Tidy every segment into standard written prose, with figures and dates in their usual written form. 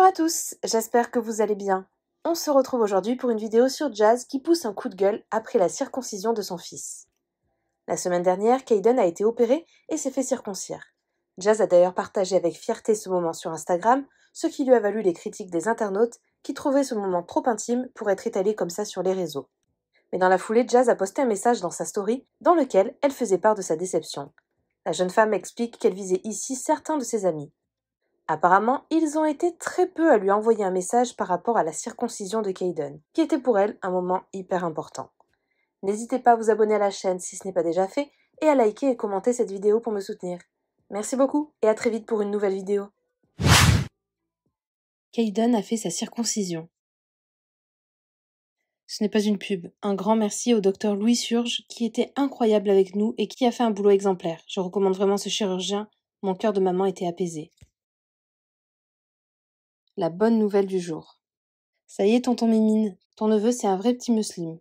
à tous, j'espère que vous allez bien. On se retrouve aujourd'hui pour une vidéo sur Jazz qui pousse un coup de gueule après la circoncision de son fils. La semaine dernière, Caden a été opéré et s'est fait circoncire. Jazz a d'ailleurs partagé avec fierté ce moment sur Instagram, ce qui lui a valu les critiques des internautes qui trouvaient ce moment trop intime pour être étalé comme ça sur les réseaux. Mais dans la foulée, Jazz a posté un message dans sa story dans lequel elle faisait part de sa déception. La jeune femme explique qu'elle visait ici certains de ses amis. Apparemment, ils ont été très peu à lui envoyer un message par rapport à la circoncision de Caden, qui était pour elle un moment hyper important. N'hésitez pas à vous abonner à la chaîne si ce n'est pas déjà fait, et à liker et commenter cette vidéo pour me soutenir. Merci beaucoup, et à très vite pour une nouvelle vidéo. Caden a fait sa circoncision. Ce n'est pas une pub. Un grand merci au docteur Louis Surge, qui était incroyable avec nous et qui a fait un boulot exemplaire. Je recommande vraiment ce chirurgien. Mon cœur de maman était apaisé. La bonne nouvelle du jour. Ça y est, tonton Mimine, ton neveu c'est un vrai petit muslim.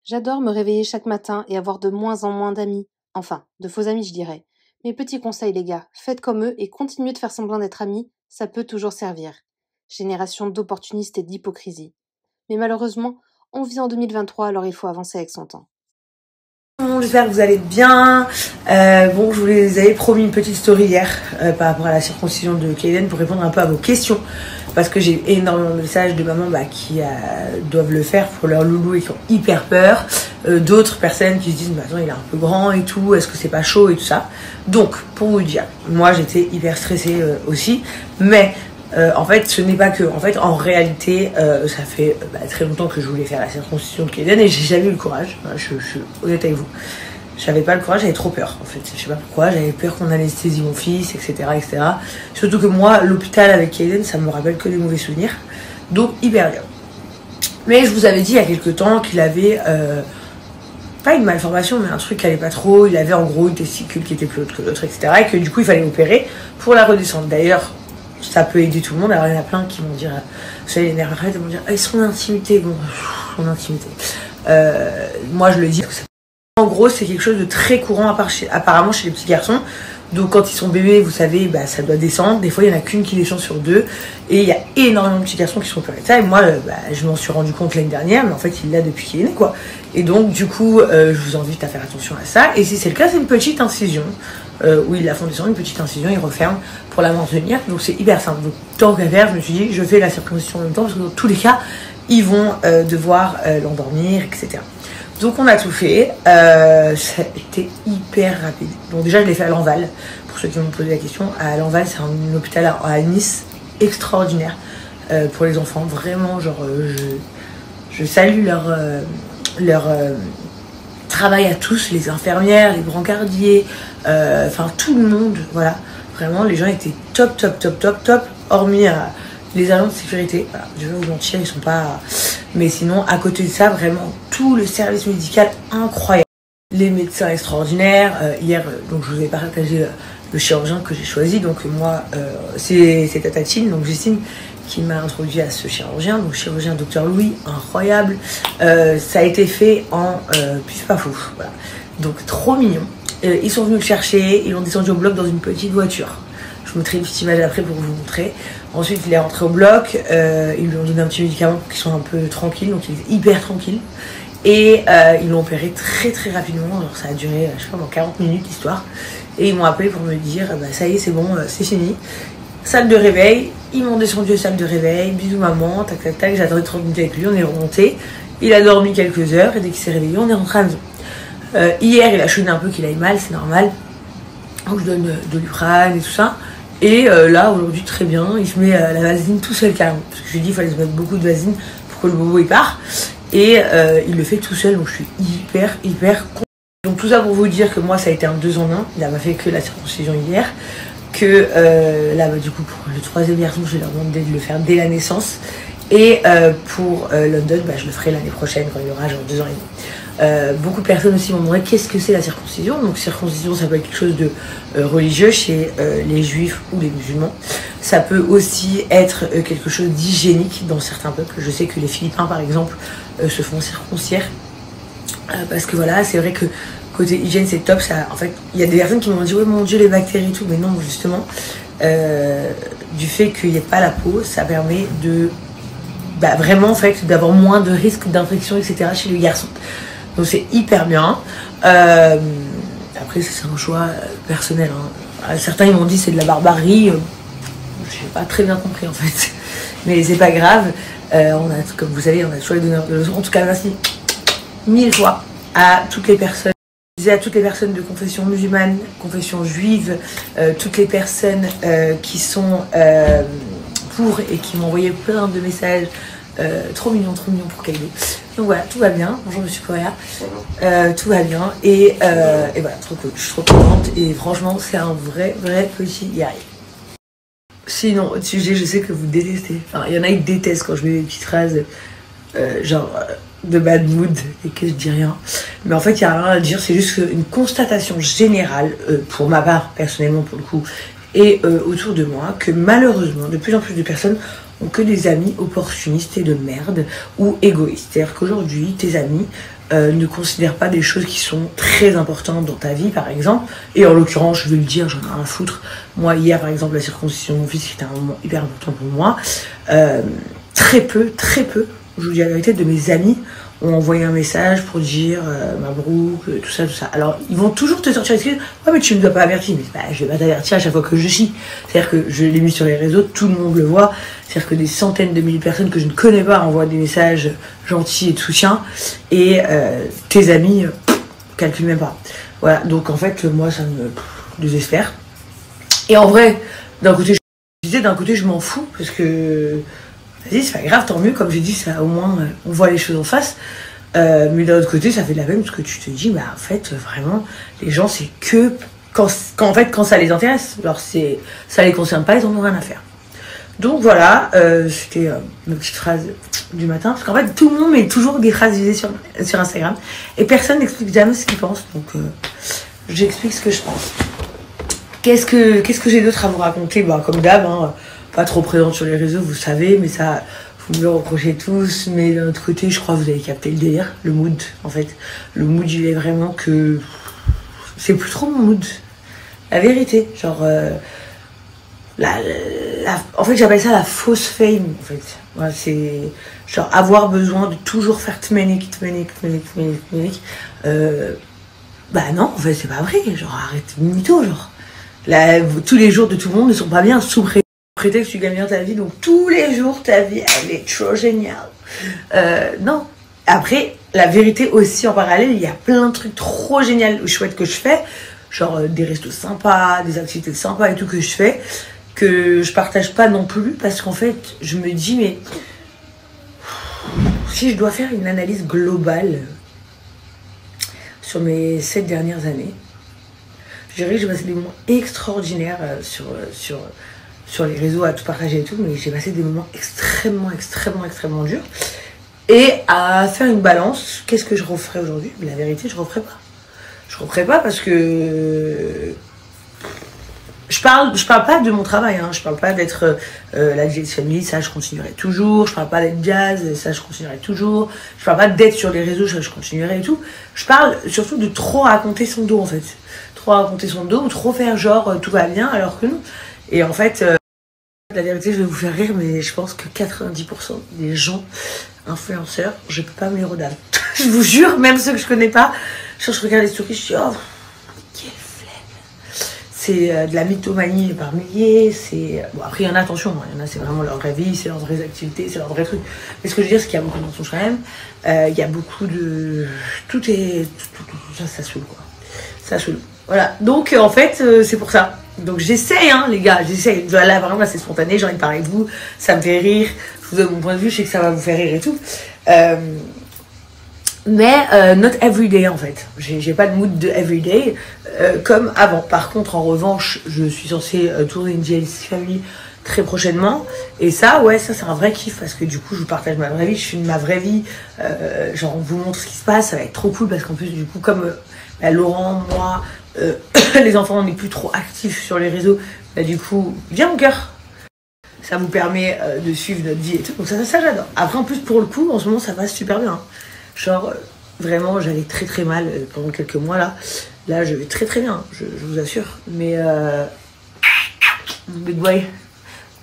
J'adore me réveiller chaque matin et avoir de moins en moins d'amis. Enfin, de faux amis je dirais. Mes petits conseils les gars, faites comme eux et continuez de faire semblant d'être amis, ça peut toujours servir. Génération d'opportunistes et d'hypocrisie. Mais malheureusement, on vit en 2023 alors il faut avancer avec son temps. J'espère que vous allez bien. Bon, je vous les avais promis une petite story hier par rapport à la circoncision de Caden pour répondre un peu à vos questions. Parce que j'ai énormément de messages de mamans qui doivent le faire pour leur loulou et qui ont hyper peur. D'autres personnes qui se disent attends, il est un peu grand et tout, est-ce que c'est pas chaud et tout ça. Donc, pour vous dire, moi j'étais hyper stressée aussi. Mais en fait, ce n'est pas que. En fait, en réalité, ça fait très longtemps que je voulais faire la circoncision de Caden et j'ai jamais eu le courage. Je suis honnête avec vous. J'avais pas le courage, j'avais trop peur en fait. Je sais pas pourquoi, j'avais peur qu'on anesthésie mon fils, etc., etc. Surtout que moi, l'hôpital avec Caden, ça me rappelle que des mauvais souvenirs. Donc, hyper bien. Mais je vous avais dit il y a quelques temps qu'il avait. Pas une malformation, mais un truc qui allait pas trop. Il avait en gros une testicule qui était plus haute que l'autre, etc. Et que du coup, il fallait opérer pour la redescendre. D'ailleurs, ça peut aider tout le monde. Alors il y en a plein qui vont dire, vous savez, les nerfs arrêtent, ils vont dire, son intimité, bon, son intimité. Moi je le dis. En gros, c'est quelque chose de très courant apparemment chez les petits garçons. Donc quand ils sont bébés, vous savez, ça doit descendre. Des fois, il y en a qu'une qui descend sur deux. Et il y a énormément de petits garçons qui sont opérés de ça. Et moi, je m'en suis rendu compte l'année dernière, mais en fait, il l'a depuis qu'il est né, quoi. Et donc, du coup, je vous invite à faire attention à ça. Et si c'est le cas, c'est une petite incision. Où ils la font descendre, une petite incision, ils referment pour la maintenir. Donc c'est hyper simple. Donc tant qu'à faire, je me suis dit, je fais la circoncision en même temps, parce que dans tous les cas, ils vont devoir l'endormir, etc. Donc on a tout fait. Ça a été hyper rapide. Donc déjà, je l'ai fait à Lanval. Pour ceux qui m'ont posé la question, à Lanval, c'est un hôpital à Nice extraordinaire pour les enfants. Vraiment, genre, je salue leur travail à tous, les infirmières, les brancardiers, enfin tout le monde, voilà. Vraiment, les gens étaient top, hormis les agents de sécurité. Voilà, je vais vous mentir, ils sont pas. Mais sinon, à côté de ça, vraiment tout le service médical incroyable. Les médecins extraordinaires. Hier, donc je vous ai partagé le chirurgien que j'ai choisi. Donc moi, c'est Tatatine, donc Justine, qui m'a introduit à ce chirurgien. Donc chirurgien Dr Louis, incroyable. Ça a été fait en pif pas fou. Voilà. Donc trop mignon. Ils sont venus le chercher, ils l'ont descendu au bloc dans une petite voiture. Je vous mettrai une petite image après pour vous montrer. Ensuite, il est rentré au bloc, ils lui ont donné un petit médicament pour qu'il soit un peu tranquille, donc il est hyper tranquille. Et ils l'ont opéré très rapidement, alors ça a duré, je sais pas, 40 minutes l'histoire. Et ils m'ont appelé pour me dire, ça y est, c'est bon, c'est fini. Salle de réveil, ils m'ont descendu à salle de réveil, bisous maman, tac, j'attendais 30 minutes avec lui, on est remonté. Il a dormi quelques heures et dès qu'il s'est réveillé, on est rentré à la maison. Hier, il a chouiné un peu qu'il aille mal, c'est normal. Donc je donne de l'Uprane et tout ça. Et là, aujourd'hui, très bien, il se met la vaseline tout seul carrément. Parce que je lui ai dit qu'il fallait se mettre beaucoup de vaseline pour que le bobo il part. Et il le fait tout seul, donc je suis hyper contente. Donc tout ça pour vous dire que moi, ça a été un 2 en 1. Il n'a pas fait que la circoncision hier. Que là, du coup, pour le troisième garçon, je vais leur demander de le faire dès la naissance. Et pour London, je le ferai l'année prochaine quand il aura genre 2 ans et demi. Beaucoup de personnes aussi m'ont demandé qu'est-ce que c'est la circoncision. Donc circoncision, ça peut être quelque chose de religieux chez les juifs ou les musulmans. Ça peut aussi être quelque chose d'hygiénique dans certains peuples. Je sais que les Philippins par exemple se font circoncire parce que voilà, c'est vrai que côté hygiène c'est top. Ça, en fait, il y a des personnes qui m'ont dit ouais mon dieu les bactéries et tout, mais non justement du fait qu'il n'y ait pas la peau, ça permet de vraiment en fait d'avoir moins de risques d'infection, etc. chez les garçons. Donc c'est hyper bien. Après c'est un choix personnel. Hein. Certains ils m'ont dit c'est de la barbarie. J'ai pas très bien compris en fait. Mais c'est pas grave. Comme vous savez, on a toujours les donneurs de leçons. En tout cas, merci 1000 fois à toutes les personnes. À toutes les personnes de confession musulmane, confession juive, toutes les personnes qui sont pour et qui m'ont envoyé plein de messages. Trop mignon pour Kaido. Donc voilà, tout va bien. Bonjour Monsieur Correa. Tout va bien. Et voilà, trop cool. Je suis trop contente. Et franchement, c'est un vrai petit guerrier. Sinon, autre sujet, je sais que vous détestez. Enfin, il y en a qui détestent quand je mets des petites phrases de bad mood et que je dis rien. Mais en fait, il n'y a rien à dire. C'est juste une constatation générale, pour ma part, personnellement, pour le coup, et autour de moi, que malheureusement, de plus en plus de personnes ont que des amis opportunistes et de merde ou égoïstes. C'est-à-dire qu'aujourd'hui, tes amis ne considèrent pas des choses qui sont très importantes dans ta vie, par exemple. Et en l'occurrence, je vais le dire, j'en ai rien à foutre. Moi, hier, par exemple, la circoncision de mon fils, qui était un moment hyper important pour moi, très peu, je vous dis la vérité, de mes amis ont envoyé un message pour dire Mabrouk, tout ça. Alors, ils vont toujours te sortir l'excuse. Ouais, mais tu ne dois pas avertir. Mais je vais pas t'avertir à chaque fois que je chie. C'est-à-dire que je l'ai mis sur les réseaux, tout le monde le voit. C'est-à-dire que des centaines de milliers de personnes que je ne connais pas envoient des messages gentils et de soutien. Et tes amis, calculent même pas. Voilà, donc en fait, moi, ça me désespère. Et en vrai, d'un côté, je m'en fous, parce que vas-y, c'est pas grave, tant mieux, comme j'ai dit, ça au moins on voit les choses en face. Mais d'un autre côté, ça fait de la peine parce que tu te dis, bah en fait, vraiment, les gens, c'est que quand ça les intéresse. Alors ça les concerne pas, ils en ont rien à faire. Donc voilà, c'était ma petite phrase du matin, parce qu'en fait, tout le monde met toujours des phrases visées sur Instagram, et personne n'explique jamais ce qu'il pense. Donc j'explique ce que je pense. Qu'est-ce que j'ai d'autre à vous raconter? Bah comme d'hab, hein, pas trop présente sur les réseaux, vous savez, mais ça, vous me le reprochez tous. Mais d'un autre côté, je crois que vous avez capté le délire, le mood, en fait. Le mood, il est vraiment que c'est plus trop mon mood. La vérité, genre, en fait, j'appelle ça la fausse fame, en fait. Voilà, c'est genre avoir besoin de toujours faire tmenik. Bah non, en fait, c'est pas vrai. Genre, arrête, mytho, genre. Tous les jours de tout le monde ne sont pas bien sous prétexte que tu gagnes bien ta vie, donc tous les jours ta vie elle est trop géniale. Non. Après, la vérité aussi en parallèle, il y a plein de trucs trop géniaux, chouettes que je fais, genre des restos sympas, des activités sympas et tout que je fais, que je partage pas non plus, parce qu'en fait, je me dis, mais si je dois faire une analyse globale sur mes 7 dernières années, je dirais que j'ai passé des moments extraordinaires sur les réseaux à tout partager et tout, mais j'ai passé des moments extrêmement durs. Et à faire une balance, qu'est-ce que je referais aujourd'hui? La vérité, je referais pas. Je referais pas parce que je parle pas de mon travail, hein. Je parle pas d'être la DJ Family, ça je continuerai toujours. Je parle pas d'être jazz, ça je continuerai toujours. Je parle pas d'être sur les réseaux, ça je continuerai et tout. Je parle surtout de trop raconter son dos en fait. Trop raconter son dos ou trop faire genre tout va bien alors que non. Et en fait, la vérité, je vais vous faire rire, mais je pense que 90% des gens influenceurs, je peux pas me les redame. Je vous jure, même ceux que je connais pas, je regarde les stories, je dis oh, quelle flemme. C'est de la mythomanie par milliers, c'est... Bon, après, il y en a, attention, il y en a, c'est vraiment leur vraie vie, c'est leurs vraies activités, c'est leur vrai truc. Mais ce que je veux dire, c'est qu'il y a beaucoup de mensonges quand même. Il y a beaucoup de... Tout ça saoule, quoi. Ça saoule. Voilà, donc en fait, c'est pour ça. Donc j'essaye, hein, les gars, j'essaye. Là, vraiment, là, c'est spontané, j'ai envie de parler avec vous, ça me fait rire. Je vous donne mon point de vue, je sais que ça va vous faire rire et tout. Mais not everyday, en fait. J'ai pas de mood de everyday comme avant. Par contre, en revanche, je suis censée tourner une DLC Family très prochainement. Et ça, ouais, ça, c'est un vrai kiff parce que du coup, je vous partage ma vraie vie, je filme ma vraie vie. Genre, on vous montre ce qui se passe, ça va être trop cool parce qu'en plus, du coup, comme Laurent, moi... les enfants on n'est plus trop actifs sur les réseaux, bah, du coup viens mon cœur, ça vous permet de suivre notre vie et tout, donc ça j'adore. Après en plus pour le coup en ce moment ça passe super bien, hein. Genre vraiment j'allais très mal pendant quelques mois là je vais très bien, je vous assure, mais big boy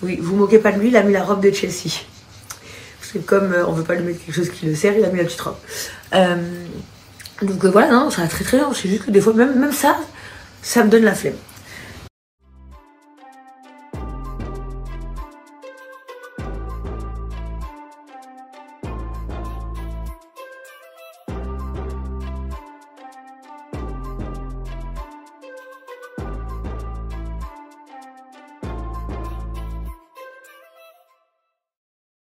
Oui, vous moquez pas de lui, il a mis la robe de Chelsea. Parce que comme on veut pas lui mettre quelque chose qui le sert, il a mis la petite robe. Donc voilà, non, ça va très très bien. C'est juste que des fois, même ça me donne la flemme.